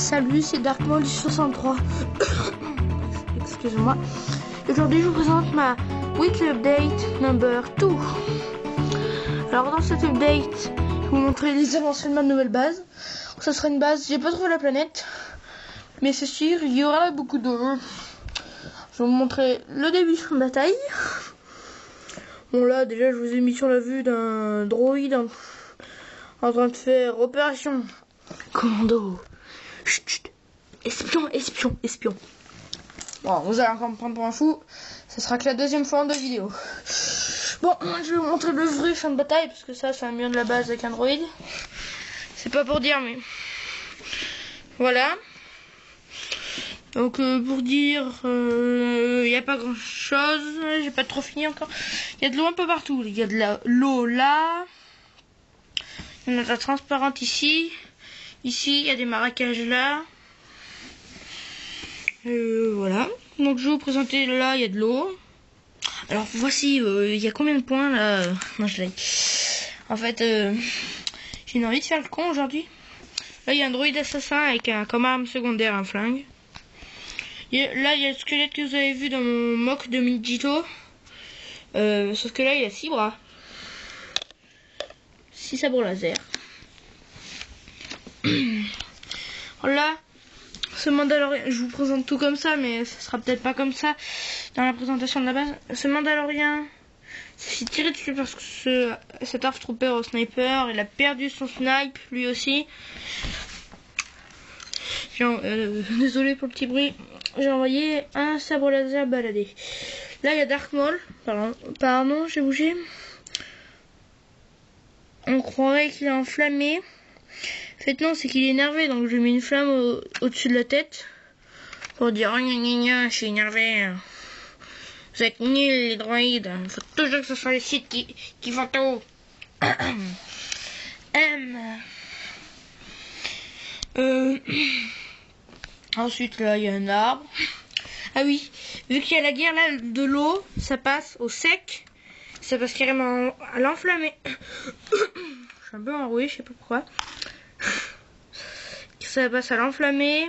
Salut, c'est Darkmall 63. Excusez-moi. Aujourd'hui, je vous présente ma Weekly Update number 2. Alors, dans cette update, je vais vous montrer les avancées de ma nouvelle base. Ça sera une base, j'ai pas trouvé la planète, mais c'est sûr, il y aura beaucoup d'eau. Je vais vous montrer le début de la bataille. Bon, là, déjà, je vous ai mis sur la vue d'un droïde en train de faire opération commando. Chut, chut. Espion. Bon, vous allez encore me prendre pour un fou. Ce sera que la deuxième fois en 2 vidéos. Bon, je vais vous montrer le vrai champ de bataille, parce que ça, c'est un mur de la base avec un droïde. C'est pas pour dire, mais voilà. Donc, pour dire, il n'y a pas grand chose. J'ai pas trop fini encore. Il y a de l'eau un peu partout. Il y a de l'eau là. Il y en a de la transparente ici. Ici, il y a des marécages là. Voilà. Donc, je vais vous présenter là, il y a de l'eau. Alors, voici, il y a combien de points là? Non, je l'ai. En fait, j'ai une envie de faire le con aujourd'hui. Là, il y a un droïde assassin avec comme arme secondaire un flingue. Là, il y a le squelette que vous avez vu dans mon mock de Midjito. Sauf que là, il y a 6 bras. 6 sabres laser. Là, ce Mandalorien, je vous présente tout comme ça, mais ce sera peut-être pas comme ça dans la présentation de la base. Ce Mandalorien s'est tiré dessus parce que cet Darth Trooper au sniper, il a perdu son snipe, lui aussi. Désolé pour le petit bruit. J'ai envoyé un sabre laser balader. Là, il y a Dark Maul. Pardon, j'ai bougé. On croirait qu'il est enflammé. En fait, non, c'est qu'il est énervé. Donc, je lui mets une flamme au-dessus de la tête. Pour dire, oh, gna, je suis énervé. Vous êtes nuls, les droïdes. Il faut toujours que ce soit les sites qui font tout. Ensuite, là, il y a un arbre. Ah oui, vu qu'il y a la guerre, là, de l'eau, ça passe au sec. Ça passe carrément à l'enflammé. Je suis un peu enroué, je sais pas pourquoi. Ça passe à l'enflammé.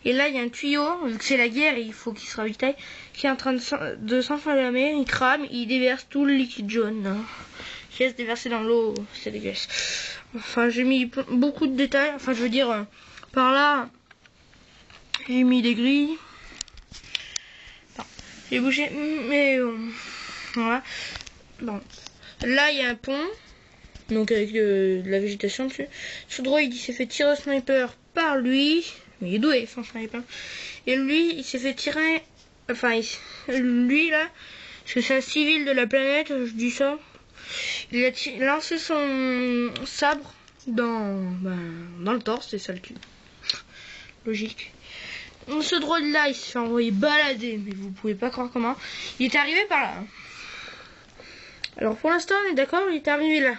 Et là, il y a un tuyau. Vu que c'est la guerre, il faut qu'il se ravitaille. Qui est en train de s'enflammer. Il crame, il déverse tout le liquide jaune. Qui laisse déverser dans l'eau. C'est dégueulasse. Enfin, j'ai mis beaucoup de détails. Enfin, je veux dire, par là, j'ai mis des grilles. Enfin, j'ai bougé, mais voilà. Bon. Là, il y a un pont. Donc, avec de la végétation dessus. Ce droïde, il s'est fait tirer au sniper par lui. Mais il est doué, son sniper. Et lui, il s'est fait tirer. Enfin, lui, là, parce que c'est un civil de la planète, je dis ça. Il a lancé son sabre dans le torse, c'est ça le cul. Logique. Ce droïde là, il s'est fait envoyer balader, mais vous pouvez pas croire comment. Il est arrivé par là. Alors pour l'instant, on est d'accord, il est arrivé là.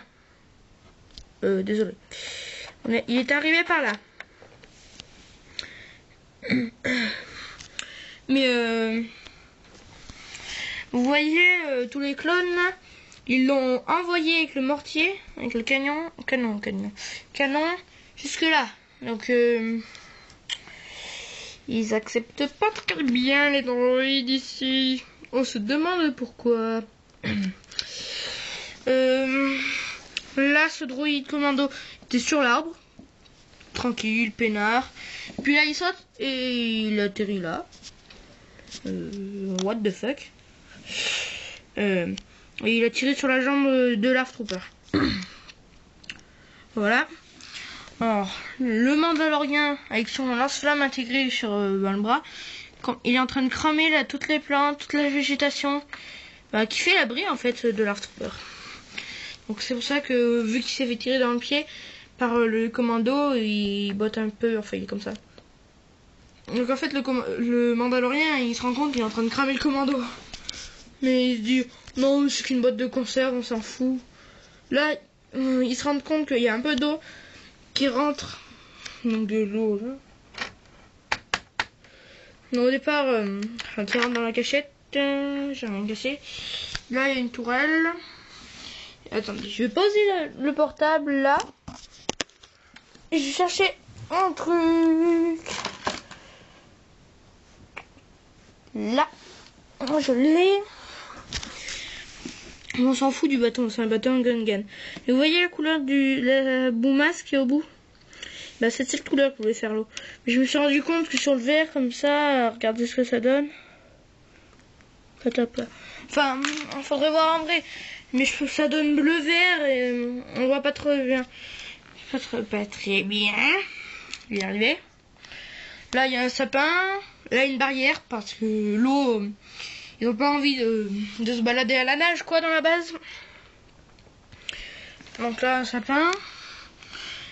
Désolé. Il est arrivé par là. Mais vous voyez tous les clones là, ils l'ont envoyé avec le mortier, avec le canon jusque là. Donc ils acceptent pas très bien les droïdes ici. On se demande pourquoi. Là, ce droïde commando était sur l'arbre, tranquille, peinard. Puis là, il saute et il atterrit là. What the fuck. Et il a tiré sur la jambe de Darth Trooper. Voilà. Alors, le Mandalorien avec son lance-flamme intégré sur le bras, il est en train de cramer là toutes les plantes, toute la végétation, qui fait l'abri en fait de Darth Trooper. Donc c'est pour ça que vu qu'il s'est fait tirer dans le pied par le commando, il botte un peu, enfin il est comme ça. Donc en fait le Mandalorien, il se rend compte qu'il est en train de cramer le commando. Mais il se dit non, c'est qu'une boîte de conserve, on s'en fout. Là, il se rend compte qu'il y a un peu d'eau qui rentre. Donc de l'eau là. Donc, au départ, qui rentre dans la cachette. J'ai rien cassé. Là, il y a une tourelle. Attendez, je vais poser le portable là. Et je vais chercher un truc. Là, moi je l'ai. On s'en fout du bâton, c'est un bâton Gungan. Et vous voyez la couleur du la boumasse qui est au bout? Bah c'est cette couleur que je voulais faire l'eau. Mais je me suis rendu compte que sur le verre comme ça, regardez ce que ça donne. Patapla. Enfin, il faudrait voir en vrai. Mais je trouve que ça donne bleu-vert et on voit pas trop bien. Pas très bien. Je vais y arriver. Là il y a un sapin. Là une barrière parce que l'eau... Ils n'ont pas envie de se balader à la nage, quoi, dans la base. Donc là, un sapin.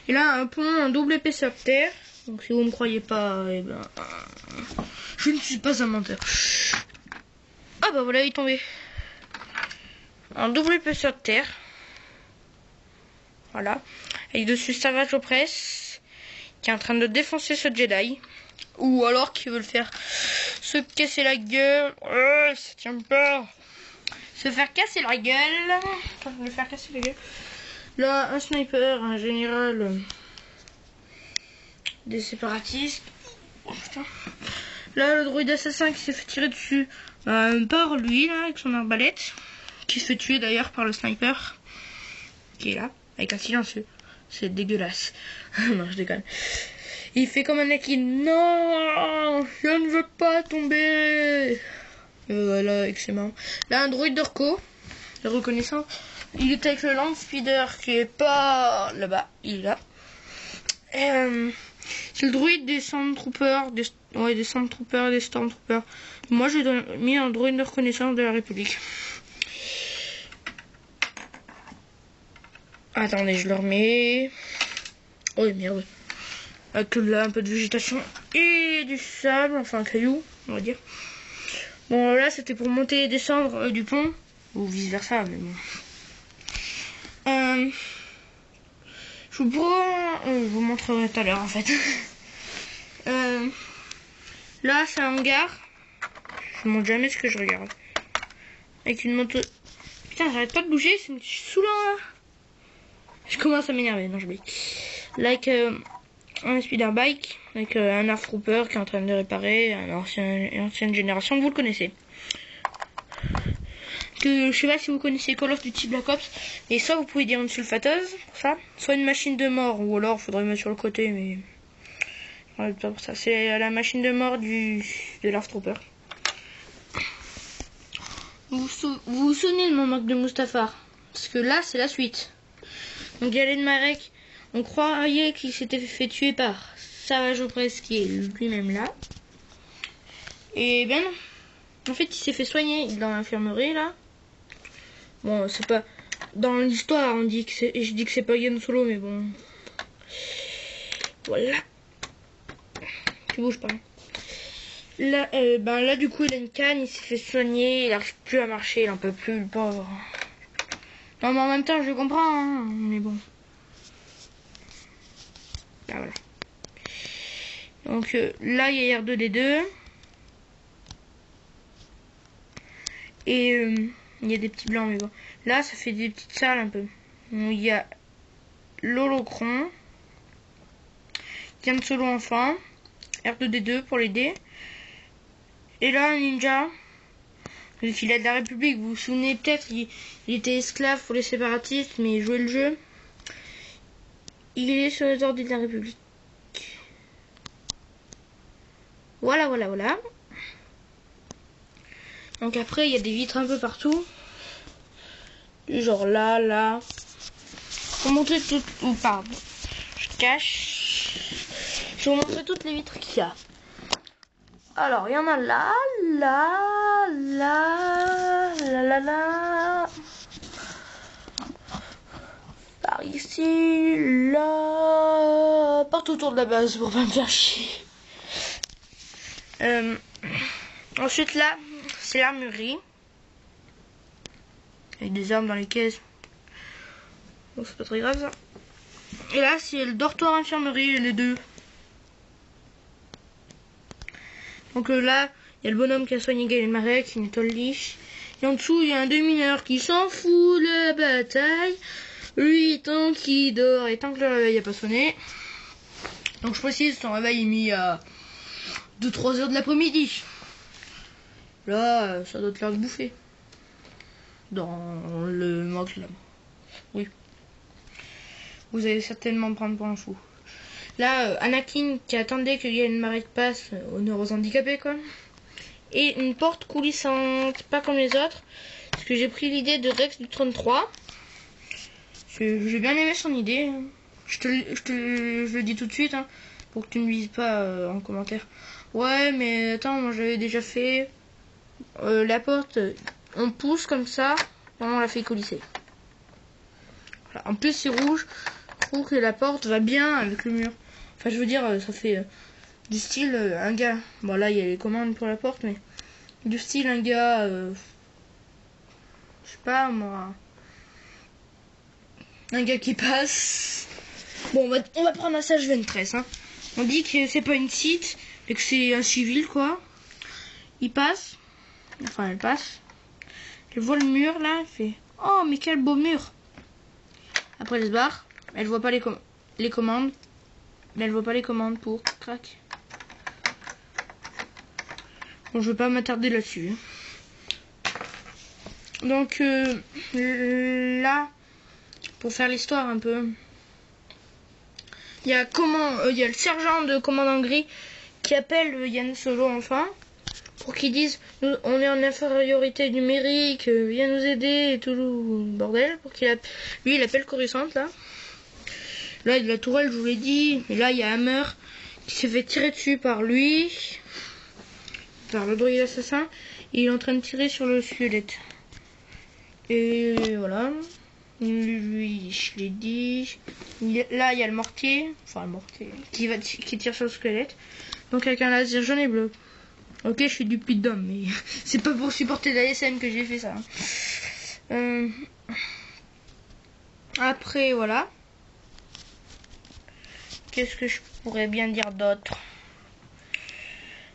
Et là, un pont en double épaisseur de terre. Donc si vous ne me croyez pas, eh ben... je ne suis pas un menteur. Ah bah voilà, il est tombé. En double épaisseur de terre. Voilà. Et dessus, Savage Opress, qui est en train de défoncer ce Jedi. Ou alors qui veut le faire se casser la gueule. Ça tient pas. Se faire casser la gueule. Le faire casser la gueule. Là, un sniper, un général des séparatistes. Oh, putain. Là, le droïde assassin qui s'est fait tirer dessus par lui, là, avec son arbalète. Qui se fait tuer d'ailleurs par le sniper. Qui est là, avec un silencieux. C'est dégueulasse. Non, je déconne. Il fait comme un mec qui... Non, je ne veux pas tomber. Voilà, avec ses mains. Là, un droïde d'Orco. Reconnaissant. Il est avec le Land Speeder qui est pas là-bas. Il est là. C'est le droïde des Sandtroopers. Des Sandtroopers et des Stormtroopers. Moi, j'ai mis un droïde de reconnaissance de la République. Attendez, je le remets. Oh merde. Avec là un peu de végétation et du sable, enfin un caillou, on va dire. Bon là c'était pour monter et descendre du pont, ou vice versa, mais bon. Je vous montrerai tout à l'heure en fait. Là c'est un hangar. Je ne montre jamais ce que je regarde. Avec une moto. Putain, j'arrête pas de bouger, c'est saoulant là. Je commence à m'énerver, non je blague. Like un speeder bike avec un Dark Trooper qui est en train de réparer, une ancienne génération, vous le connaissez. Que je sais pas si vous connaissez Call of Duty Black Ops, et soit vous pouvez dire une sulfateuse pour ça, soit une machine de mort, ou alors faudrait mettre sur le côté, mais ouais, pas pour ça. C'est la machine de mort de Dark Trooper. Vous vous souvenez de mon manque de Mustafar? Parce que là c'est la suite. Donc Galen Marek, on croyait qu'il s'était fait tuer par Savage Opress qui est lui-même là. Et ben non. En fait, il s'est fait soigner dans l'infirmerie là. Bon, c'est pas dans l'histoire, on dit que c'est, je dis que c'est pas Han Solo, mais bon. Voilà. Tu bouges pas. Là, là du coup, il a une canne, il s'est fait soigner, il n'arrive plus à marcher, il en peut plus, le pauvre. Non, mais en même temps, je comprends, hein, mais bon. Ah, voilà. Donc là il y a R2D2 et il y a des petits blancs, mais bon là ça fait des petites salles un peu. Il y a l'holocron, Han Solo enfant, R2D2 pour l'aider, et là un ninja qu'il a de la République. Vous vous souvenez peut-être, il était esclave pour les séparatistes, mais il jouait le jeu. Il est sur les ordres de la République. Voilà. Donc après, il y a des vitres un peu partout. Genre là. Pour montrer toutes... Oh, pardon. Je cache. Je vais vous montrer toutes les vitres qu'il y a. Alors, il y en a là. Par ici, là. Partout autour de la base pour pas me faire chier. Ensuite là, c'est l'armurerie. Avec des armes dans les caisses. Bon, c'est pas très grave ça. Et là, c'est le dortoir infirmerie, les deux. Donc là, il y a le bonhomme qui a soigné Galen Marek, qui nettoie le lit. Et en dessous, il y a un démineur qui s'en fout de la bataille. Lui, tant qu'il dort et tant que le réveil n'a pas sonné. Donc je précise, son réveil est mis à 2-3 heures de l'après-midi. Là, ça doit être l'heure de bouffer. Dans le matelas. Oui. Vous allez certainement me prendre pour un fou. Là, Anakin qui attendait qu'il y ait une marée de passe aux handicapés, quoi. Et une porte coulissante, pas comme les autres. Parce que j'ai pris l'idée de Rex du 33. J'ai bien aimé son idée. Je le dis tout de suite, hein, pour que tu ne me dises pas en commentaire. Ouais, mais attends, moi j'avais déjà fait la porte. On pousse comme ça, et on la fait coulisser. Voilà. En plus, c'est rouge. Je trouve que la porte va bien avec le mur. Enfin, je veux dire, ça fait du style un gars. Bon, là, il y a les commandes pour la porte, mais du style un gars. Je sais pas moi. Un gars qui passe. Bon, on va prendre un sage 23. Hein. On dit que c'est pas une site, mais que c'est un civil, quoi. Il passe. Enfin, elle passe. Elle voit le mur, là. Elle fait « Oh, mais quel beau mur !» Après, elle se barre. Elle voit pas les commandes. Mais elle voit pas les commandes pour... Crac. Bon, je vais pas m'attarder là-dessus. Donc, là... Pour faire l'histoire un peu. Il y a le sergent de commandant gris qui appelle Yann Solo enfin pour qu'il dise on est en infériorité numérique, viens nous aider et tout le bordel pour lui il appelle Coruscant là. Là il y a la tourelle, je vous l'ai dit, et là il y a Hammer qui s'est fait tirer dessus par lui, par le droïde assassin, et il est en train de tirer sur le squelette. Et voilà. Lui, je l'ai dit. Là, il y a le mortier. Enfin, le mortier. Qui tire sur le squelette. Donc, avec un laser jaune et bleu. Ok, je suis du pit d'homme, mais c'est pas pour supporter l'ASM que j'ai fait ça. Après, voilà. Qu'est-ce que je pourrais bien dire d'autre?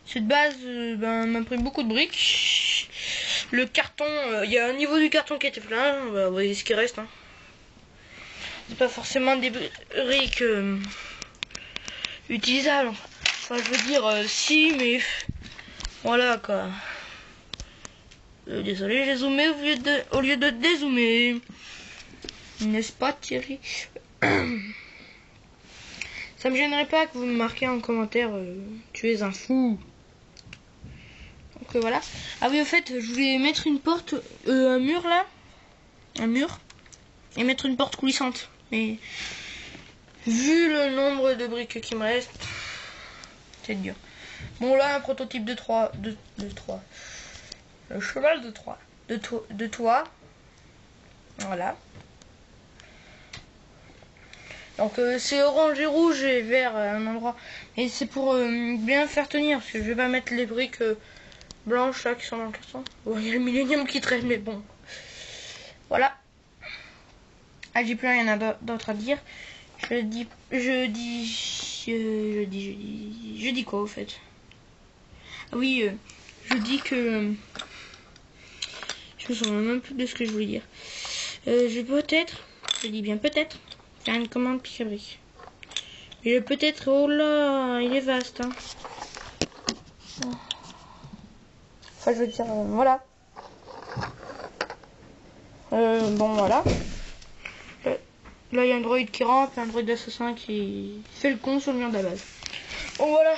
Cette base m'a pris beaucoup de briques. Le carton, il y a un niveau du carton qui était plein. Vous voyez ce qui reste. Hein. C'est pas forcément des briques utilisables. Enfin, je veux dire, si, mais voilà quoi. Désolé, j'ai zoomé au lieu de dézoomer. N'est-ce pas, Thierry? Ça me gênerait pas que vous me marquiez en commentaire tu es un fou. Donc voilà. Ah oui, au fait, je voulais mettre une porte, un mur là. Un mur. Et mettre une porte coulissante. Mais vu le nombre de briques qui me restent, c'est dur. Bon là, un prototype de 3. De 3. Le cheval de 3. De toit. Voilà. Donc c'est orange et rouge et vert à un endroit. Et c'est pour bien faire tenir. Parce que je vais pas mettre les briques blanches là qui sont dans le carton. Bon, il y a le Millennium qui traîne, mais bon. Voilà. Ah, j'ai plus rien d'autre à dire. Je dis quoi au fait? Ah oui, je dis que... je me souviens même plus de ce que je voulais dire. Je dis bien peut-être, faire une commande pique-à-brique. Et peut-être, oh là, il est vaste. Hein. Enfin, je veux dire, voilà. Bon, voilà. Là, il y a un droïde qui rentre, un droïde d'assassin qui fait le con sur le mur de la base. Bon, voilà.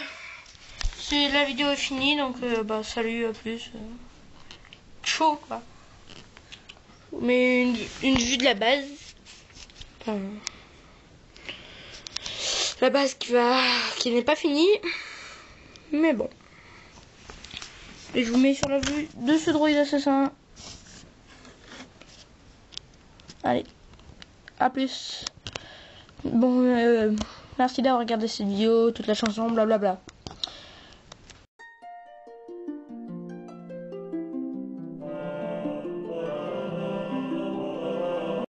La vidéo est finie, donc salut, à plus. Chaud, quoi. Mais une vue de la base. Enfin, la base qui n'est pas finie. Mais bon. Et je vous mets sur la vue de ce droïde assassin. Allez. A plus. Bon, merci d'avoir regardé cette vidéo, toute la chanson, blablabla.